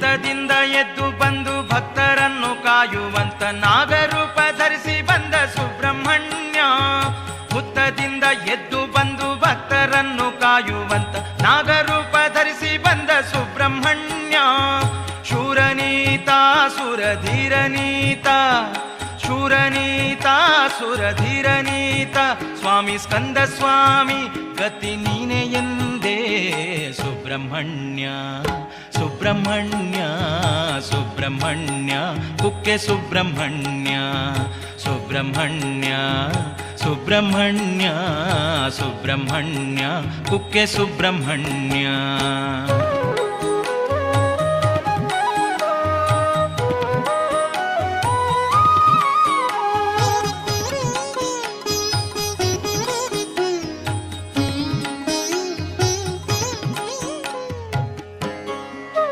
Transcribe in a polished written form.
ಹುತ್ತದಿಂದ ಎದ್ದು ಬಂದು ಭಕ್ತರನ್ನು ಕಾಯುವಂತ ನಾಗರೂಪ ಧರಿಸಿ ಬಂದ ಸುಬ್ರಹ್ಮಣ್ಯ. ಹುತ್ತದಿಂದ ಎದ್ದು ಬಂದು ಭಕ್ತರನ್ನು ಕಾಯುವಂತ ನಾಗರೂಪ ಧರಿಸಿ ಬಂದ ಸುಬ್ರಹ್ಮಣ್ಯ. ಶೂರನೀತ ಸುರಧೀರನೀತ, ಶೂರನೀತ ಸುರಧೀರನೀತ, ಸ್ವಾಮಿ ಸ್ಕಂದ ಸ್ವಾಮಿ ಗತಿ ನೀನೆ ಎಂದೇ ಸುಬ್ರಹ್ಮಣ್ಯ. ಸುಬ್ರಹ್ಮಣ್ಯ ಸುಬ್ರಹ್ಮಣ್ಯ ಕುಕ್ಕೆ ಸುಬ್ರಹ್ಮಣ್ಯ. ಸುಬ್ರಹ್ಮಣ್ಯ ಸುಬ್ರಹ್ಮಣ್ಯ ಸುಬ್ರಹ್ಮಣ್ಯ ಕುಕ್ಕೆ ಸುಬ್ರಹ್ಮಣ್ಯ.